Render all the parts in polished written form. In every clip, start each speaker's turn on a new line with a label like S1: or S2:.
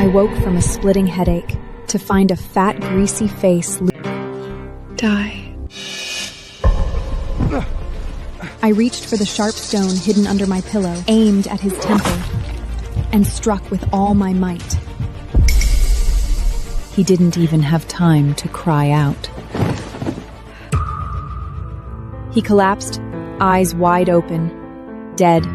S1: I woke from a splitting headache to find a fat, greasy face.
S2: Die.
S1: I reached for the sharp stone hidden under my pillow, aimed at his temple, and struck with all my might. He didn't even have time to cry out. He collapsed, eyes wide open, dead.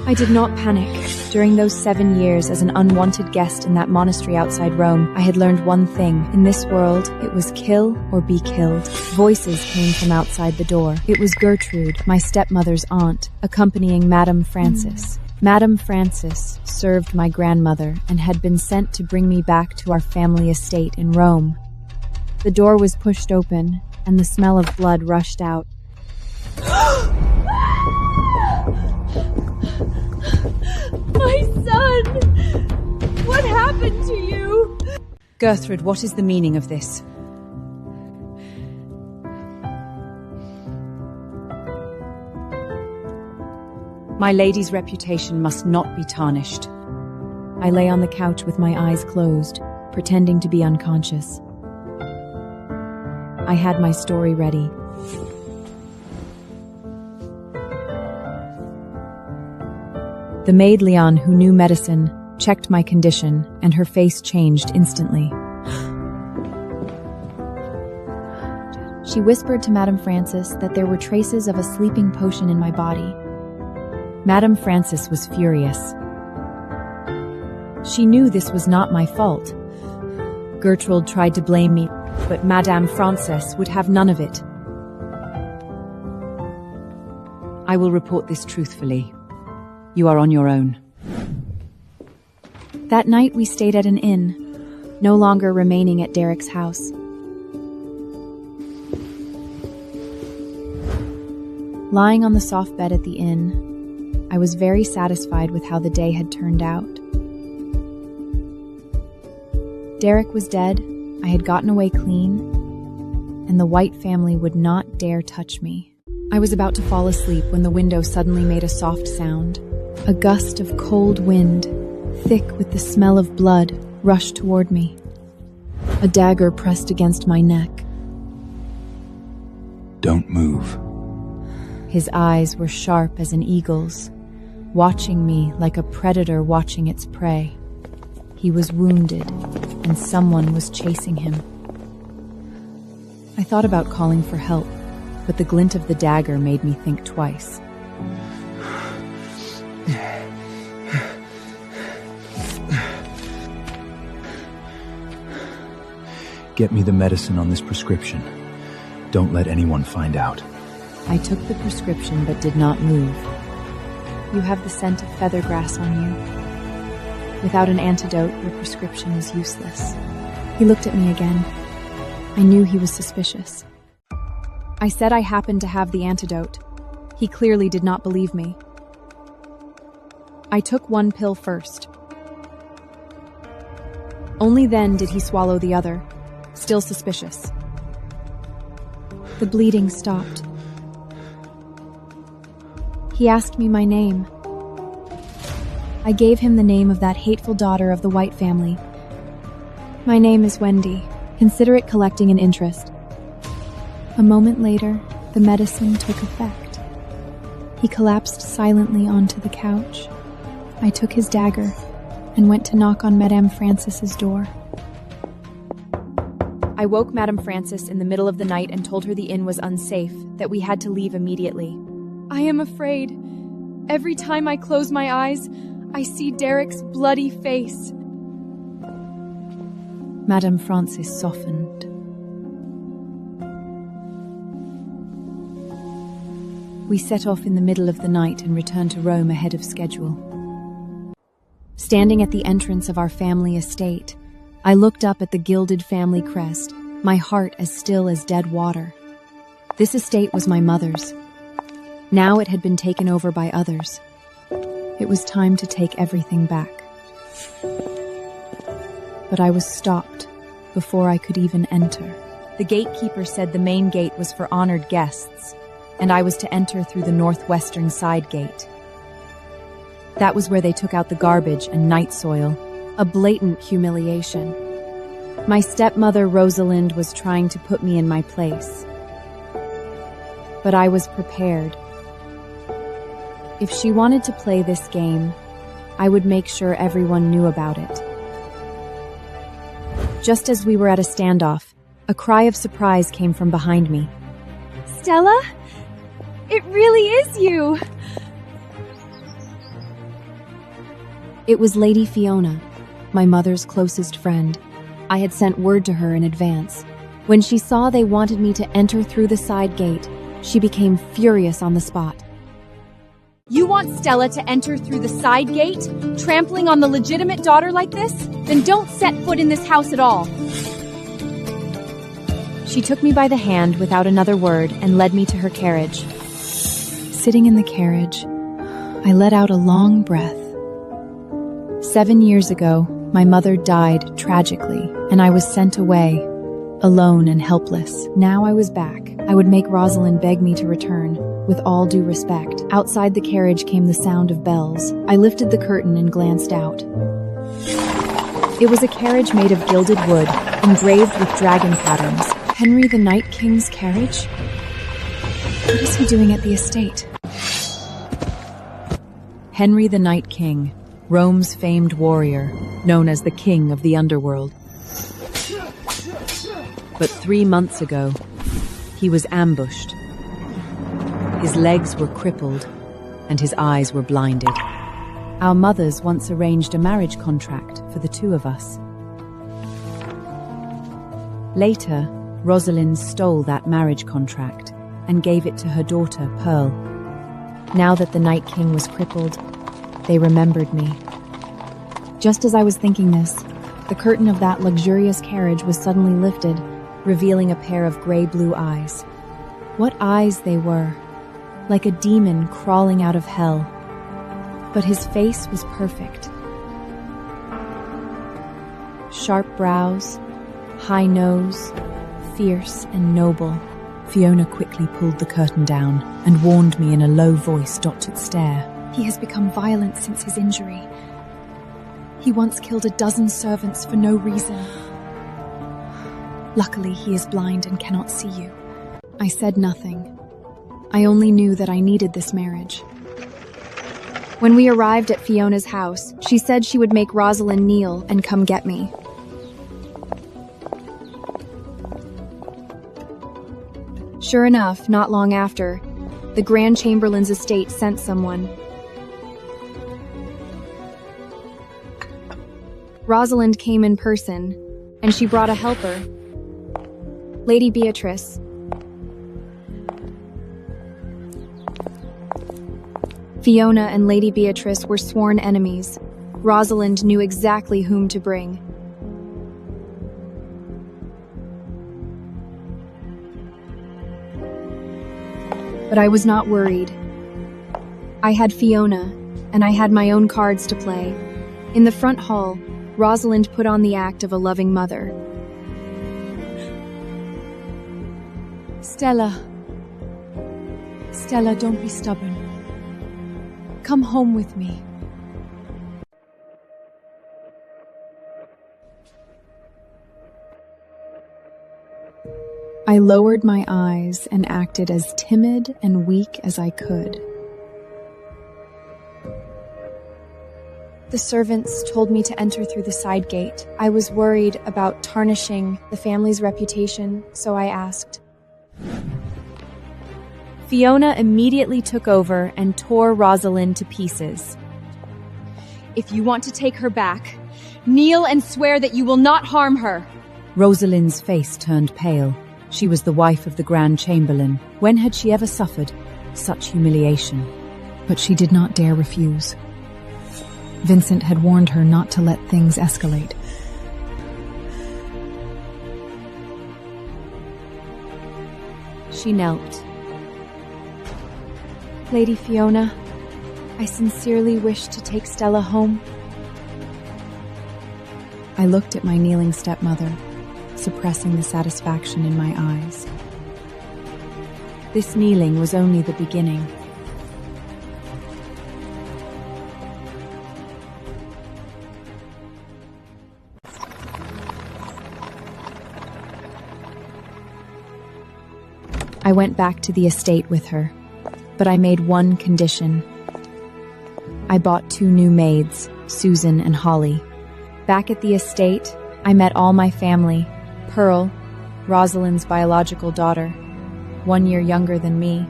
S1: I did not panic. During those 7 years as an unwanted guest in that monastery outside Rome, I had learned one thing. In this world, it was kill or be killed. Voices came from outside the door. It was Gertrude, my stepmother's aunt, accompanying Madame Francis. Madame Francis served my grandmother and had been sent to bring me back to our family estate in Rome. The door was pushed open, and the smell of blood rushed out.
S2: My son! What happened to you?
S3: Gertrude, what is the meaning of this? My lady's reputation must not be tarnished.
S1: I lay on the couch with my eyes closed, pretending to be unconscious. I had my story ready. The maid Leon, who knew medicine, checked my condition, and her face changed instantly. She whispered to Madame Francis that there were traces of a sleeping potion in my body. Madame Francis was furious. She knew this was not my fault. Gertrude tried to blame me, but Madame Francis would have none of it.
S3: I will report this truthfully. You are on your own.
S1: That night we stayed at an inn, no longer remaining at Derek's house. Lying on the soft bed at the inn, I was very satisfied with how the day had turned out. Derek was dead, I had gotten away clean, and the White family would not dare touch me. I was about to fall asleep when the window suddenly made a soft sound. A gust of cold wind, thick with the smell of blood, rushed toward me. A dagger pressed against my neck.
S4: Don't move.
S1: His eyes were sharp as an eagle's, watching me like a predator watching its prey. He was wounded, and someone was chasing him. I thought about calling for help, but the glint of the dagger made me think twice.
S4: Get me the medicine on this prescription. Don't let anyone find out.
S1: I took the prescription but did not move. You have the scent of feathergrass on you. Without an antidote, your prescription is useless. He looked at me again. I knew he was suspicious. I said I happened to have the antidote. He clearly did not believe me. I took one pill first. Only then did he swallow the other, still suspicious. The bleeding stopped. He asked me my name. I gave him the name of that hateful daughter of the White family. My name is Wendy. Consider it collecting an interest. A moment later, the medicine took effect. He collapsed silently onto the couch. I took his dagger and went to knock on Madame Francis's door. I woke Madame Francis in the middle of the night and told her the inn was unsafe, that we had to leave immediately.
S2: I am afraid. Every time I close my eyes, I see Derek's bloody face.
S1: Madame Francis softened. We set off in the middle of the night and returned to Rome ahead of schedule. Standing at the entrance of our family estate, I looked up at the gilded family crest, my heart as still as dead water. This estate was my mother's. Now it had been taken over by others. It was time to take everything back. But I was stopped before I could even enter. The gatekeeper said the main gate was for honored guests, and I was to enter through the northwestern side gate. That was where they took out the garbage and night soil. A blatant humiliation. My stepmother, Rosalind, was trying to put me in my place. But I was prepared. If she wanted to play this game, I would make sure everyone knew about it. Just as we were at a standoff, a cry of surprise came from behind me.
S2: Stella? It really is you!
S1: It was Lady Fiona, my mother's closest friend. I had sent word to her in advance. When she saw they wanted me to enter through the side gate, she became furious on the spot.
S2: You want Stella to enter through the side gate, trampling on the legitimate daughter like this? Then don't set foot in this house at all.
S1: She took me by the hand without another word and led me to her carriage. Sitting in the carriage, I let out a long breath. 7 years ago, my mother died tragically, and I was sent away, alone and helpless. Now I was back. I would make Rosalind beg me to return, with all due respect. Outside the carriage came the sound of bells. I lifted the curtain and glanced out. It was a carriage made of gilded wood, engraved with dragon patterns. Henry the Night King's carriage? What is he doing at the estate? Henry the Night King, Rome's famed warrior, known as the King of the Underworld. But 3 months ago, he was ambushed. His legs were crippled, and his eyes were blinded. Our mothers once arranged a marriage contract for the two of us. Later, Rosalind stole that marriage contract and gave it to her daughter, Pearl. Now that the Night King was crippled, they remembered me. Just as I was thinking this, the curtain of that luxurious carriage was suddenly lifted, revealing a pair of gray-blue eyes. What eyes they were, like a demon crawling out of hell. But his face was perfect. Sharp brows, high nose, fierce and noble. Fiona quickly pulled the curtain down and warned me in a low voice not to stare.
S2: He has become violent since his injury. He once killed a dozen servants for no reason. Luckily, he is blind and cannot see you. I said nothing. I only knew that I needed this marriage. When we arrived at Fiona's house, she said she would make Rosalind kneel and come get me. Sure enough, not long after, the Grand Chamberlain's estate sent someone. Rosalind came in person, and she brought a helper, Lady Beatrice. Fiona and Lady Beatrice were sworn enemies. Rosalind knew exactly whom to bring. But I was not worried. I had Fiona, and I had my own cards to play. In the front hall, Rosalind put on the act of a loving mother.
S3: Stella, don't be stubborn. Come home with me.
S1: I lowered my eyes and acted as timid and weak as I could.
S2: The servants told me to enter through the side gate. I was worried about tarnishing the family's reputation, so I asked.
S1: Fiona immediately took over and tore Rosalind to pieces.
S2: If you want to take her back, kneel and swear that you will not harm her.
S3: Rosalind's face turned pale. She was the wife of the Grand Chamberlain. When had she ever suffered such humiliation?
S1: But she did not dare refuse. Vincent had warned her not to let things escalate.
S3: She knelt.
S2: Lady Fiona, I sincerely wish to take Stella home.
S1: I looked at my kneeling stepmother, suppressing the satisfaction in my eyes.
S3: This kneeling was only the beginning.
S2: I went back to the estate with her, but I made one condition. I bought 2 new maids, Susan and Holly. Back at the estate, I met all my family, Pearl, Rosalind's biological daughter, 1 year younger than me,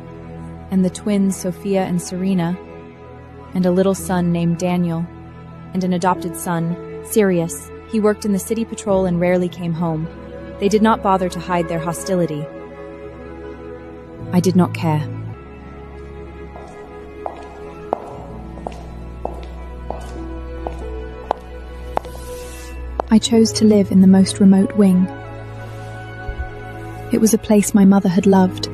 S2: and the twins Sophia and Serena, and a little son named Daniel, and an adopted son, Sirius. He worked in the city patrol and rarely came home. They did not bother to hide their hostility. I did not care. I chose to live in the most remote wing. It was a place my mother had loved.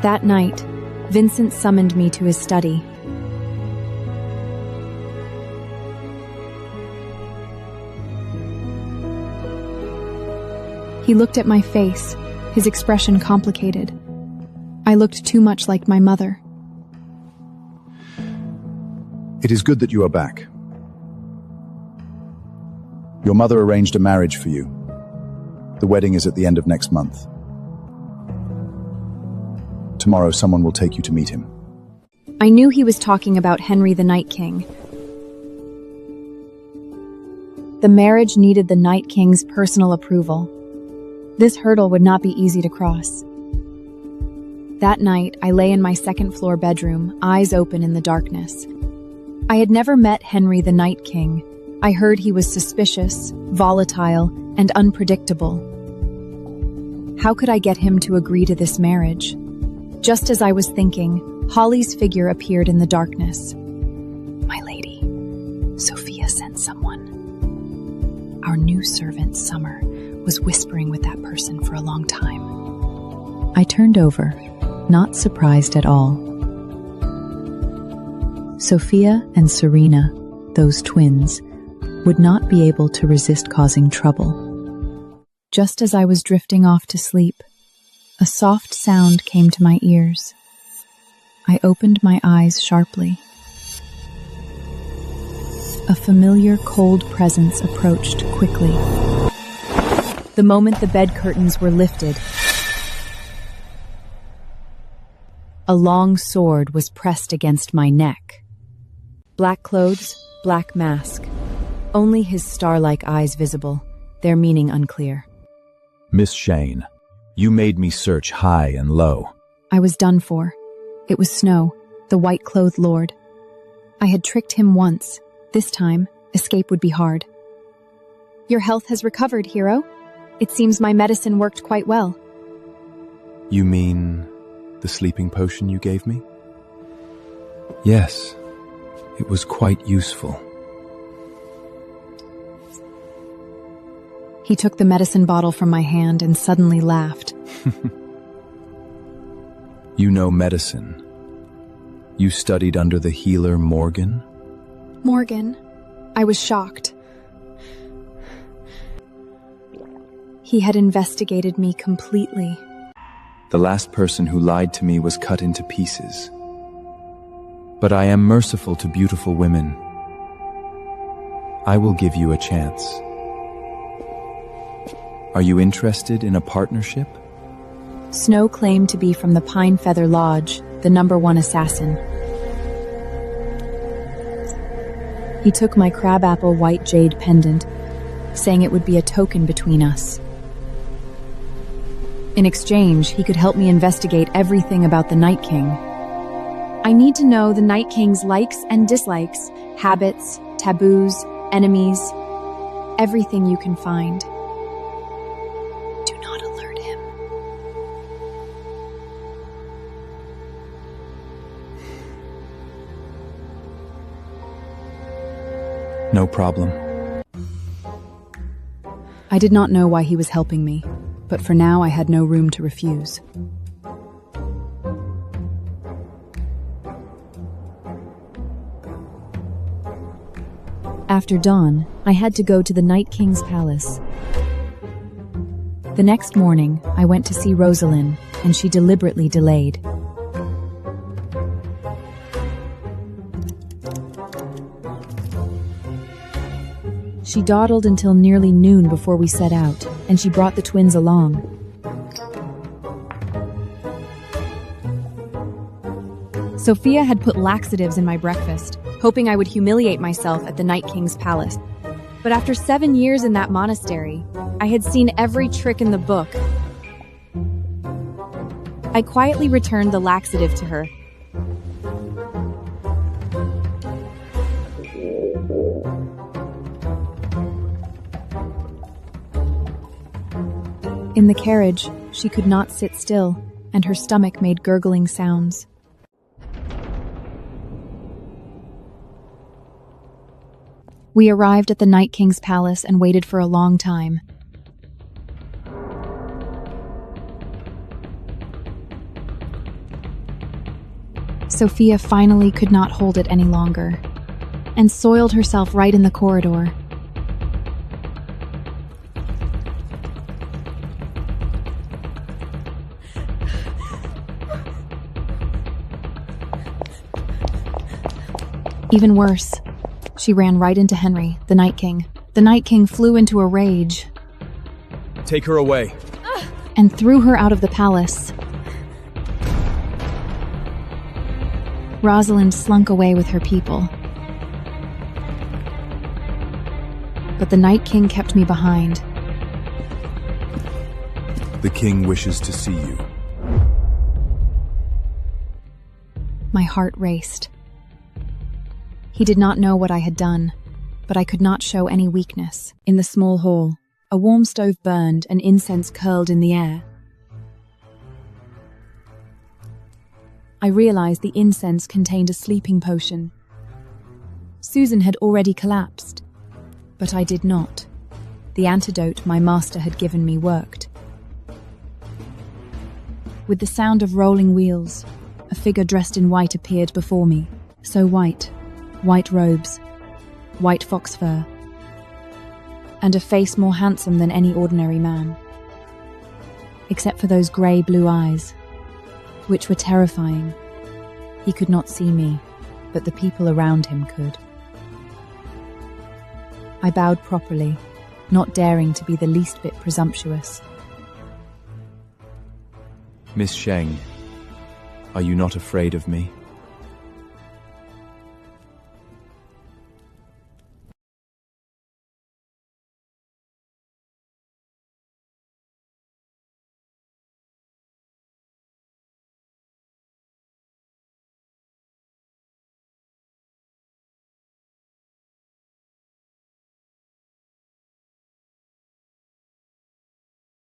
S2: That night, Vincent summoned me to his study. He looked at my face, his expression complicated. I looked too much like my mother.
S4: It is good that you are back. Your mother arranged a marriage for you. The wedding is at the end of next month. Tomorrow someone will take you to meet him.
S2: I knew he was talking about Henry the Night King. The marriage needed the Night King's personal approval. This hurdle would not be easy to cross. That night, I lay in my second-floor bedroom, eyes open in the darkness. I had never met Henry the Night King. I heard he was suspicious, volatile, and unpredictable. How could I get him to agree to this marriage? Just as I was thinking, Holly's figure appeared in the darkness. My lady, Sophia sent someone. Our new servant, Summer, was whispering with that person for a long time.
S3: I turned over, not surprised at all. Sophia and Serena, those twins, would not be able to resist causing trouble. Just as I was drifting off to sleep, a soft sound came to my ears. I opened my eyes sharply. A familiar, cold presence approached quickly. The moment the bed curtains were lifted, a long sword was pressed against my neck. Black clothes, black mask. Only his star-like eyes visible, their meaning unclear.
S4: Miss Shane, you made me search high and low.
S2: I was done for. It was Snow, the white-clothed lord. I had tricked him once. This time, escape would be hard. Your health has recovered, hero. It seems my medicine worked quite well.
S4: You mean the sleeping potion you gave me? Yes, it was quite useful.
S2: He took the medicine bottle from my hand and suddenly laughed.
S4: You know medicine. You studied under the healer Morgan?
S2: Morgan? I was shocked. He had investigated me completely.
S4: The last person who lied to me was cut into pieces. But I am merciful to beautiful women. I will give you a chance. Are you interested in a partnership?
S2: Snow claimed to be from the Pine Feather Lodge, the #1 assassin. He took my crabapple white jade pendant, saying it would be a token between us. In exchange, he could help me investigate everything about the Night King. I need to know the Night King's likes and dislikes, habits, taboos, enemies, everything you can find. Do not alert him.
S4: No problem.
S2: I did not know why he was helping me, but for now I had no room to refuse. After dawn, I had to go to the Night King's palace. The next morning, I went to see Rosalind, and she deliberately delayed.
S1: She dawdled until nearly noon before we set out, and she brought the twins along.
S2: Sophia had put laxatives in my breakfast, hoping I would humiliate myself at the Night King's palace. But after 7 years in that monastery, I had seen every trick in the book. I quietly returned the laxative to her.
S1: In the carriage, she could not sit still, and her stomach made gurgling sounds.
S2: We arrived at the Night King's palace and waited for a long time. Sophia finally could not hold it any longer, and soiled herself right in the corridor. Even worse, she ran right into Henry, the Night King. The Night King flew into a rage.
S4: Take her away.
S2: And threw her out of the palace. Rosalind slunk away with her people. But the Night King kept me behind.
S4: The king wishes to see you.
S2: My heart raced. He did not know what I had done, but I could not show any weakness.
S1: In the small hall, a warm stove burned and incense curled in the air. I realized the incense contained a sleeping potion. Susan had already collapsed, but I did not. The antidote my master had given me worked. With the sound of rolling wheels, a figure dressed in white appeared before me. So white robes, white fox fur, and a face more handsome than any ordinary man. Except for those grey-blue eyes, which were terrifying. He could not see me, but the people around him could. I bowed properly, not daring to be the least bit presumptuous.
S4: Miss Sheng, are you not afraid of me?